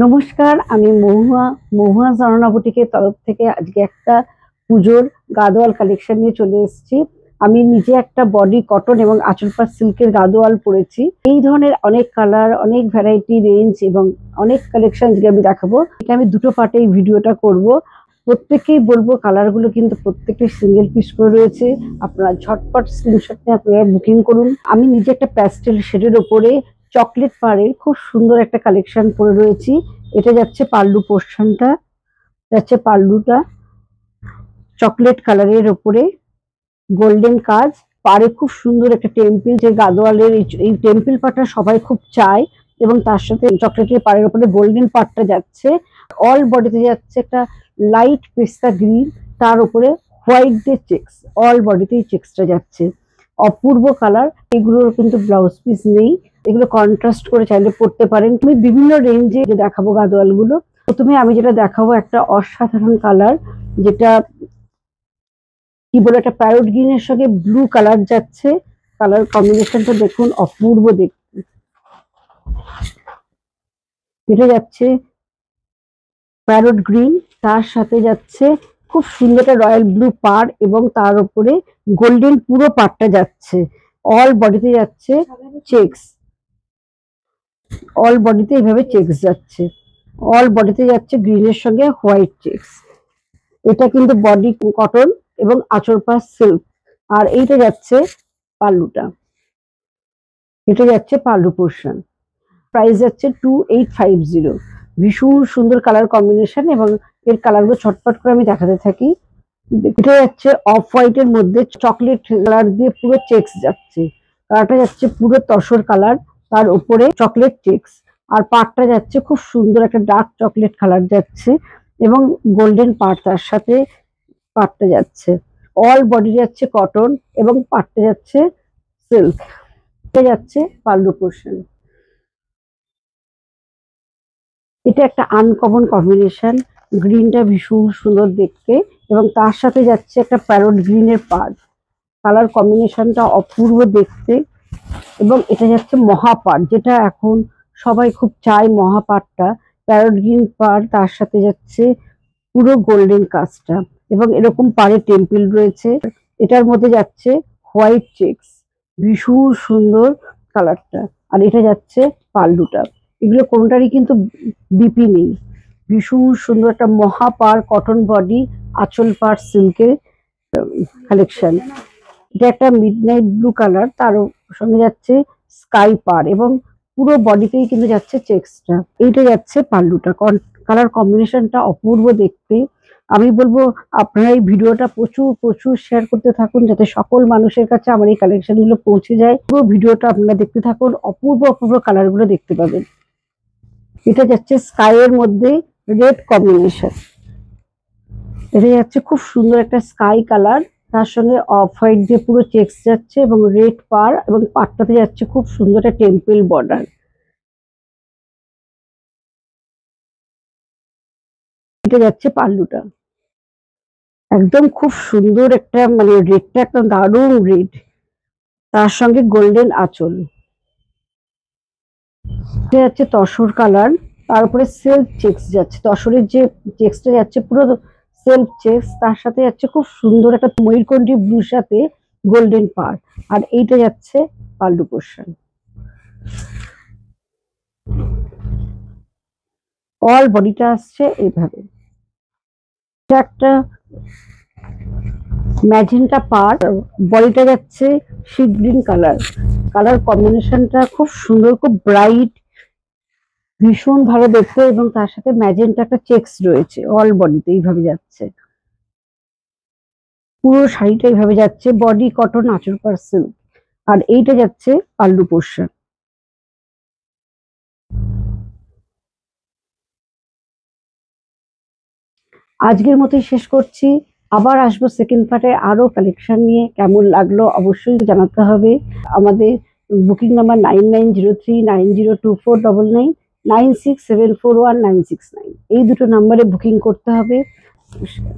নমস্কার, আমি মহুয়া জানানা বুটিকের তরফ থেকে আজকে একটা পুজোর গাদোয়াল কালেকশন নিয়ে চলে এসেছি। আমি নিজে একটা বডি কটন এবং আঁচলপাড় সিল্কের গাদোয়াল পরেছি। এই ধরনের অনেক কালার, অনেক ভ্যারাইটি রেঞ্জ এবং অনেক কালেকশন আজকে আমি দেখাবো। এটা আমি দুটো পার্টে এই ভিডিওটা করব। প্রত্যেককেই বলবো কালারগুলো কিন্তু প্রত্যেকটা সিঙ্গেল পিস করে রয়েছে। আপনারা ঝটপট স্ক্রিনশট নিয়ে আপনারা বুকিং করুন। আমি নিজে একটা প্যাস্টেল শেডের ওপরে চকলেট পাড়ের খুব সুন্দর একটা কালেকশন পরে রয়েছি। এটা যাচ্ছে পাল্লু পোর্শনটা, যাচ্ছে পাল্লুটা চকলেট কালারের ওপরে গোল্ডেন কাজ। পাড়ে খুব সুন্দর একটা টেম্পল, যে গাদোয়ালের এই টেম্পল পাড়টা সবাই খুব চায় এবং তার সাথে চকলেটের পাড়ের উপরে গোল্ডেন পাড়টা যাচ্ছে। অল বডিতে যাচ্ছে একটা লাইট পেস্তা গ্রিন, তার উপরে হোয়াইট দিয়ে চেক্স, অল বডিতেই চেক্সটা যাচ্ছে। অপূর্ব কালার। এগুলোর কিন্তু ব্লাউজ পিস নেই, এগুলো কন্ট্রাস্ট করে চাইলে পরতে পারেন। তুমি বিভিন্ন রেঞ্জে দেখাবো গাদোয়াল গুলো। প্রথমে আমি যেটা দেখাবো একটা অসাধারণ কালার, যেটা কি বলে একটা প্যারট গ্রিনের সঙ্গে ব্লু কালার যাচ্ছে। কালার কম্বিনেশনটা দেখুন, অপূর্ব দেখতে। এটা যাচ্ছে প্যারট গ্রিন, তার সাথে যাচ্ছে খুব সুন্দর একটা রয়্যাল ব্লু পাড় এবং তার উপরে গোল্ডেন পুরো পাড়টা যাচ্ছে। অল বডিতে যাচ্ছে চেক্স, অল বডিতে এইভাবে চেক্স যাচ্ছে। অল বডিতে যাচ্ছে গ্রিনের সঙ্গে হোয়াইট চেক্স। এটা কিন্তু বডি কটন এবং আঁচলপাড় সিল্ক। আর এইটা যাচ্ছে পাল্লুটা, এটা যাচ্ছে পাল্লু পোর্শন। প্রাইস যাচ্ছে 2850। ভীষণ সুন্দর কালার কম্বিনেশন এবং এর কালারগুলো ছটপট করে আমি দেখাতে থাকি। এটা যাচ্ছে অফ হোয়াইট এর মধ্যে চকলেট কালার দিয়ে পুরো চেক্স যাচ্ছে। কালারটা যাচ্ছে পুরো তসর কালার, তার উপরে চকলেট চেক্স। আর পাড়টা যাচ্ছে খুব সুন্দর একটা ডার্ক চকলেট কালার যাচ্ছে এবং গোল্ডেন পাড় তার সাথে পাড়টা যাচ্ছে। অল বডি যাচ্ছে কটন এবং পাড়টা যাচ্ছে সিল্ক। এটা যাচ্ছে পাল্লু পোর্শন। এটা একটা আনকমন কম্বিনেশন, গ্রিনটা ভীষণ সুন্দর দেখতে এবং তার সাথে যাচ্ছে একটা প্যারট গ্রিনের পাড়। কালার কম্বিনেশনটা অপূর্ব দেখতে এবং এটা যাচ্ছে মহাপাড়, যেটা এখন সবাই খুব চায়। মহাপাড়টা প্যারট গ্রিন পাড়, তার সাথে যাচ্ছে পুরো গোল্ডেন কাজটা এবং এরকম পাড়ে টেম্পল রয়েছে। এটার মধ্যে যাচ্ছে হোয়াইট চেক্স, ভীষণ সুন্দর কালারটা। আর এটা যাচ্ছে পাল্লুটা। এগুলো কোনটারই কিন্তু বিপি নেই। ভীষণ সুন্দর একটা মহাপাড় কটন বডি আঁচল পাড় সিল্কের কালেকশন। এটা একটা মিডনাইট ব্লু কালার, তার সঙ্গে যাচ্ছে স্কাই পাড় এবং পুরো বডিতেই কিন্তু যাচ্ছে চেক্সটা। এইটা যাচ্ছে পাল্লুটা। কালার কম্বিনেশনটা অপূর্ব দেখতে। আমি বলবো আপনারা এই ভিডিওটা প্রচুর প্রচুর শেয়ার করতে থাকুন, যাতে সকল মানুষের কাছে আমার এই কালেকশন গুলো পৌঁছে যায়। পুরো ভিডিওটা আপনারা দেখতে থাকুন, অপূর্ব অপূর্ব কালার গুলো দেখতে পাবেন। এটা যাচ্ছে স্কাই এর মধ্যে রেড কম্বিনেশন। এটা যাচ্ছে খুব সুন্দর একটা স্কাই কালার, তার সঙ্গে অফ হোয়াইট দিয়ে পুরো চেক্স যাচ্ছে এবং রেড পাড় এবং পাড়টাতে যাচ্ছে খুব সুন্দর একটা টেম্পল বর্ডার। এটা যাচ্ছে পাল্লুটা, একদম খুব সুন্দর একটা রেডটা একদম দারুণ রেড, তার সঙ্গে গোল্ডেন আঁচল। এটা যাচ্ছে তসর কালার, তার উপরে সেলফ চেক্স যাচ্ছে। তসরের যে চেক্সটা যাচ্ছে পুরো সেলফ চেক্স, তার সাথে যাচ্ছে খুব সুন্দর একটা ময়ূরকণ্ঠী ব্লুর সাথে গোল্ডেন পাড়। আর এইটা যাচ্ছে পাল্লু পোর্শন। অল বডিটা আসছে এইভাবে। এটা একটা ম্যাজেন্টা পাড়, বডিটা যাচ্ছে সি গ্রিন কালার। কালার কম্বিনেশনটা খুব সুন্দর, খুব ব্রাইট, ভীষণ ভালো দেখতে এবং তার সাথে ম্যাজেন্টা একটা চেক্স রয়েছে। অল বডিতে এইভাবে যাচ্ছে, পুরো শাড়িটা এইভাবে যাচ্ছে। বডি কটন আঁচলপাড় সিল্ক। আর এইটা যাচ্ছে পাল্লু পোর্শন। আজকের মতোই শেষ করছি, আবার আসবো সেকেন্ড পার্টে আরো কালেকশন নিয়ে। কেমন লাগলো অবশ্যই জানাতে হবে। আমাদের বুকিং নাম্বার 9903902499, 96741969, এই দুটো নাম্বারে বুকিং করতে হবে। নমস্কার।